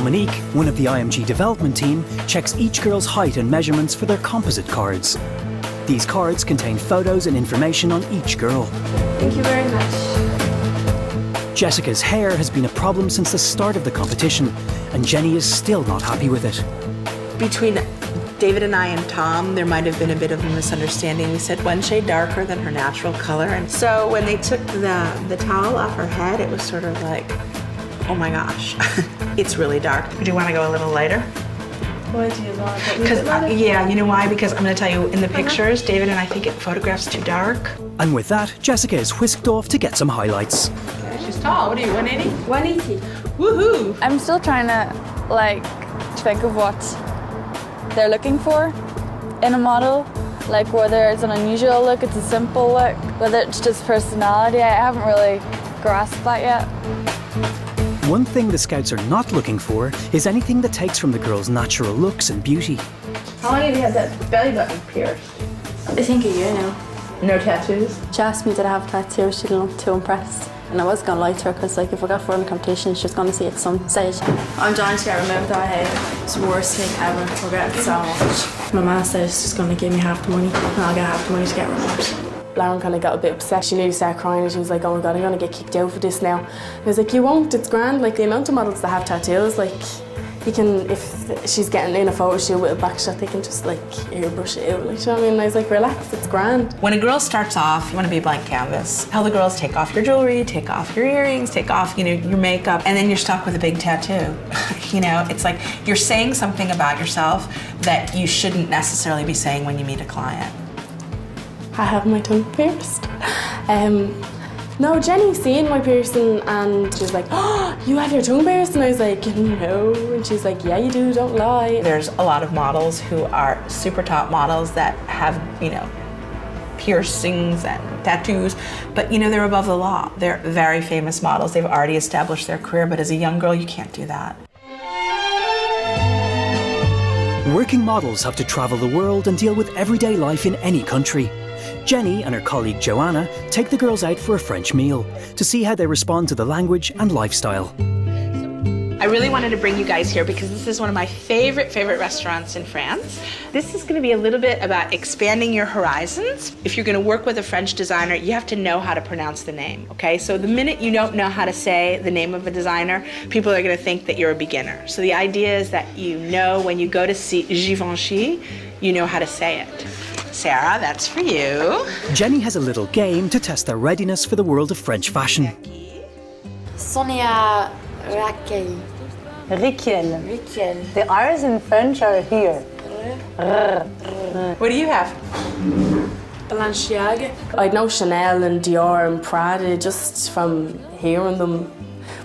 Dominique, one of the IMG development team, checks each girl's height and measurements for their composite cards. These cards contain photos and information on each girl. Thank you very much. Jessica's hair has been a problem since the start of the competition, and Jenny is still not happy with it. Between David and I and Tom, there might have been a bit of a misunderstanding. We said one shade darker than her natural color. And so when they took the towel off her head, it was sort of like, oh my gosh, it's really dark. Do you want to go a little lighter? Why do you want it? Because, yeah, you know why? Because I'm going to tell you, in the pictures, David and I think it photographs too dark. And with that, Jessica is whisked off to get some highlights. She's tall. What are you, 180? 180. Woohoo! I'm still trying to, think of what they're looking for in a model. Like whether it's an unusual look, it's a simple look, whether it's just personality. I haven't really grasped that yet. One thing the Scouts are not looking for is anything that takes from the girl's natural looks and beauty. How long have you had that belly button pierced? I think a year now. No tattoos? She asked me did I have tattoos, she didn't look too impressed. And I was going to lie to her because if I got for in the competition, she was going to see it at some stage. I'm dying to get removed that head. It's the worst thing ever. I regret it so much. My mum said she's just going to give me half the money and I'll get half the money to get rid of it. Lauren kind of got a bit upset. She nearly started crying and she was like, oh my God, I'm going to get kicked out for this now. And I was like, you won't, it's grand. Like the amount of models that have tattoos, you can, if she's getting in a photo shoot with a back shot, they can just airbrush it out. You know what I mean? And I was like, relax, it's grand. When a girl starts off, you want to be a blank canvas. Tell the girls, take off your jewelry, take off your earrings, take off, your makeup, and then you're stuck with a big tattoo. It's like you're saying something about yourself that you shouldn't necessarily be saying when you meet a client. I have my tongue pierced. No, Jenny seen my piercing and she was like, oh, you have your tongue pierced? And I was like, no. And she's like, yeah, you do, don't lie. There's a lot of models who are super top models that have, piercings and tattoos, but they're above the law. They're very famous models. They've already established their career, but as a young girl, you can't do that. Working models have to travel the world and deal with everyday life in any country. Jenny and her colleague Joanna take the girls out for a French meal to see how they respond to the language and lifestyle. I really wanted to bring you guys here because this is one of my favorite restaurants in France. This is going to be a little bit about expanding your horizons. If you're going to work with a French designer, you have to know how to pronounce the name, okay? So the minute you don't know how to say the name of a designer, people are going to think that you're a beginner. So the idea is that when you go to see Givenchy, you know how to say it. Sarah, that's for you. Jenny has a little game to test their readiness for the world of French fashion. Sonia Raquel. Riquel. The R's in French are here. What do you have? Balenciaga. I know Chanel and Dior and Prada just from hearing them,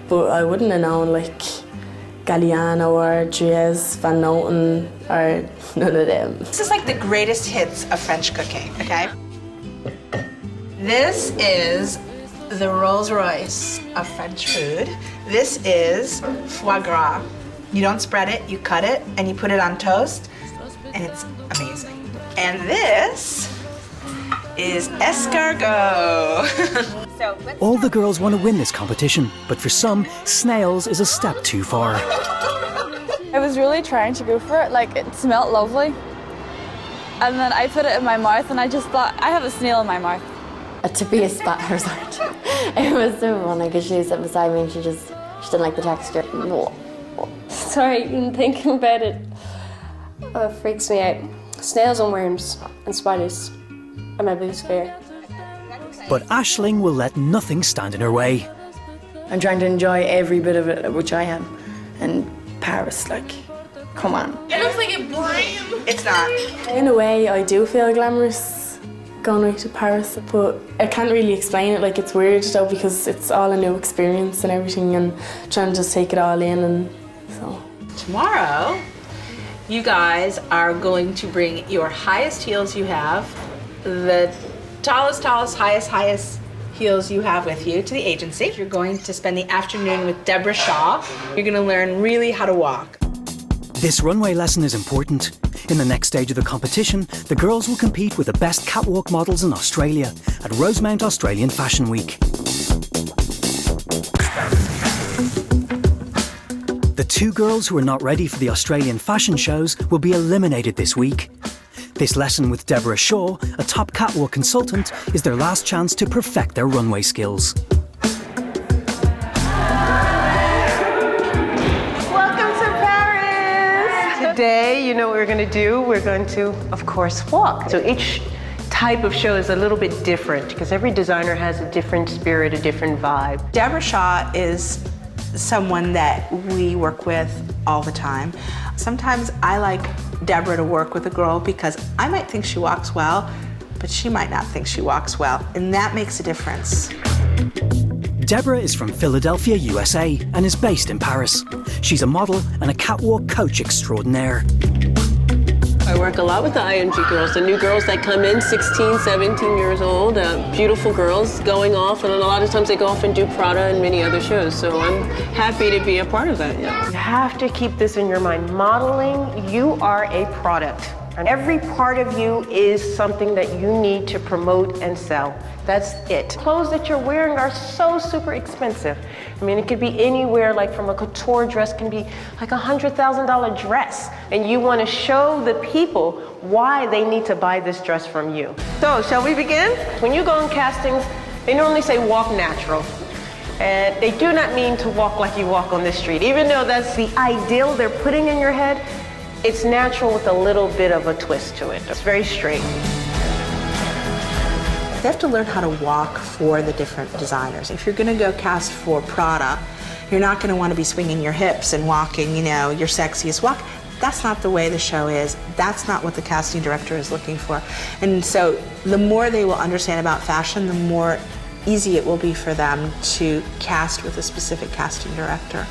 but I wouldn't have known Galliano or Dries Van Noten or none of them. This is the greatest hits of French cooking, okay? This is the Rolls Royce of French food. This is foie gras. You don't spread it, you cut it, and you put it on toast, and it's amazing. And this is escargot. All the girls want to win this competition, but for some, snails is a step too far. I was really trying to go for it, it smelled lovely. And then I put it in my mouth and I just thought, I have a snail in my mouth. To be a spat hazard. It was so funny because she sat beside me and she didn't like the texture. Sorry, even thinking about it freaks me out. Snails and worms and spiders are my biggest fear. But Aisling will let nothing stand in her way. I'm trying to enjoy every bit of it, which I am. And Paris, come on. It looks like it bland. It's not. In a way, I do feel glamorous going right to Paris, but I can't really explain it. It's weird though because it's all a new experience and everything, and trying to just take it all in, and so. Tomorrow, you guys are going to bring your highest heels you have, the tallest, highest heels you have with you to the agency. You're going to spend the afternoon with Deborah Shaw. You're going to learn really how to walk. This runway lesson is important. In the next stage of the competition, the girls will compete with the best catwalk models in Australia at Rosemount Australian Fashion Week. The But 2 girls who are not ready for the Australian fashion shows will be eliminated this week. This lesson with Deborah Shaw, a top catwalk consultant, is their last chance to perfect their runway skills. Welcome to Paris! Today, you know what we're going to do? We're going to, of course, walk. So each type of show is a little bit different because every designer has a different spirit, a different vibe. Deborah Shaw is someone that we work with all the time. Sometimes I like Deborah to work with a girl because I might think she walks well, but she might not think she walks well, and that makes a difference. Deborah is from Philadelphia, USA, and is based in Paris. She's a model and a catwalk coach extraordinaire. I work a lot with the IMG girls, the new girls that come in, 16, 17 years old, beautiful girls going off, and a lot of times they go off and do Prada and many other shows, so I'm happy to be a part of that, yeah. You have to keep this in your mind. Modeling, you are a product. And every part of you is something that you need to promote and sell. That's it. Clothes that you're wearing are so super expensive. I mean, it could be anywhere, like from a couture dress can be like $100,000 dress. And you want to show the people why they need to buy this dress from you. So, shall we begin? When you go on castings, they normally say walk natural. And they do not mean to walk like you walk on the street. Even though that's the ideal they're putting in your head, it's natural with a little bit of a twist to it. It's very straight. They have to learn how to walk for the different designers. If you're going to go cast for Prada, you're not going to want to be swinging your hips and walking, you know, your sexiest walk. That's not the way the show is. That's not what the casting director is looking for. And so the more they will understand about fashion, the more easy it will be for them to cast with a specific casting director.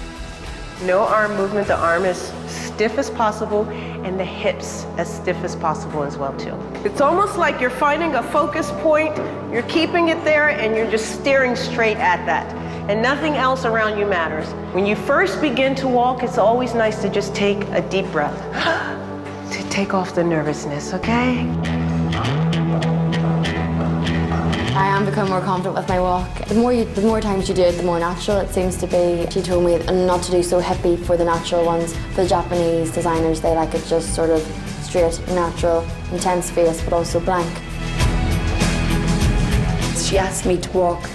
No arm movement. The arm is stiff as possible and the hips as stiff as possible as well too. It's almost like you're finding a focus point, you're keeping it there and you're just staring straight at that. And nothing else around you matters. When you first begin to walk, it's always nice to just take a deep breath to take off the nervousness, okay? I am becoming more confident with my walk. The more times you do it, the more natural it seems to be. She told me not to do so hippie for the natural ones. For the Japanese designers, they like it just sort of straight, natural, intense face, but also blank. She asked me to walk,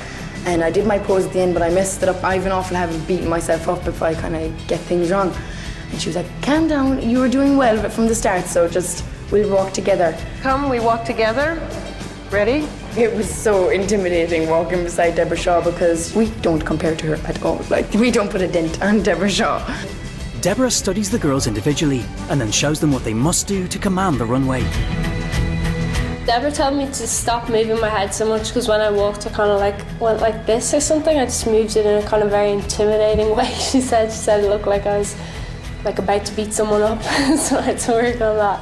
and I did my pose at the end, but I messed it up. I've an awful habit of beating myself up if I kind of get things wrong. And she was like, calm down, you were doing well from the start, so just, we'll walk together. Come, we walk together. Ready? It was so intimidating walking beside Deborah Shaw because we don't compare to her at all. Like, we don't put a dent on Deborah Shaw. Deborah studies the girls individually and then shows them what they must do to command the runway. Deborah told me to stop moving my head so much because when I walked, I kind of like went like this or something. I just moved it in a kind of very intimidating way. She said it looked like I was like about to beat someone up, so I had to work on that.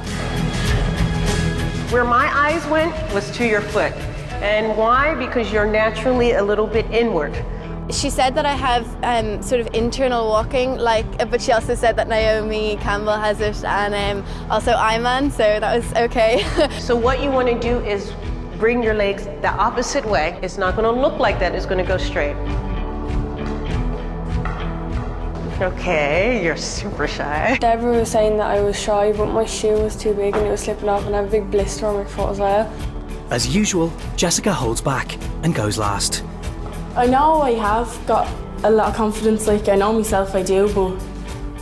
Where my eyes went was to your foot. And why? Because you're naturally a little bit inward. She said that I have sort of internal walking, but she also said that Naomi Campbell has it, and also Iman, so that was okay. So what you want to do is bring your legs the opposite way. It's not going to look like that, it's going to go straight. Okay, you're super shy. Deborah was saying that I was shy, but my shoe was too big and it was slipping off and I have a big blister on my foot as well. As usual, Jessica holds back and goes last. I know I have got a lot of confidence, like I know myself I do, but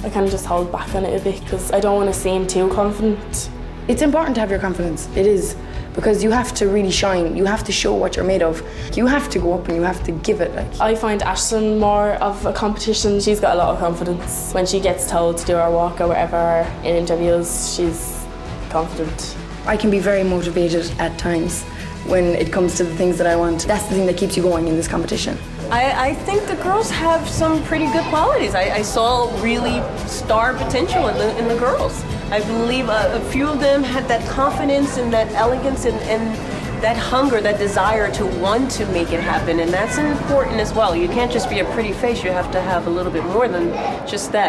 I kind of just hold back on it a bit because I don't want to seem too confident. It's important to have your confidence, it is, because you have to really shine, you have to show what you're made of. You have to go up and you have to give it. I find Ashton more of a competition. She's got a lot of confidence. When she gets told to do her walk or whatever in interviews, she's confident. I can be very motivated at times when it comes to the things that I want. That's the thing that keeps you going in this competition. I think the girls have some pretty good qualities. I saw really star potential in the girls. I believe a few of them had that confidence and that elegance and that hunger, that desire to want to make it happen, and that's important as well. You can't just be a pretty face, you have to have a little bit more than just that.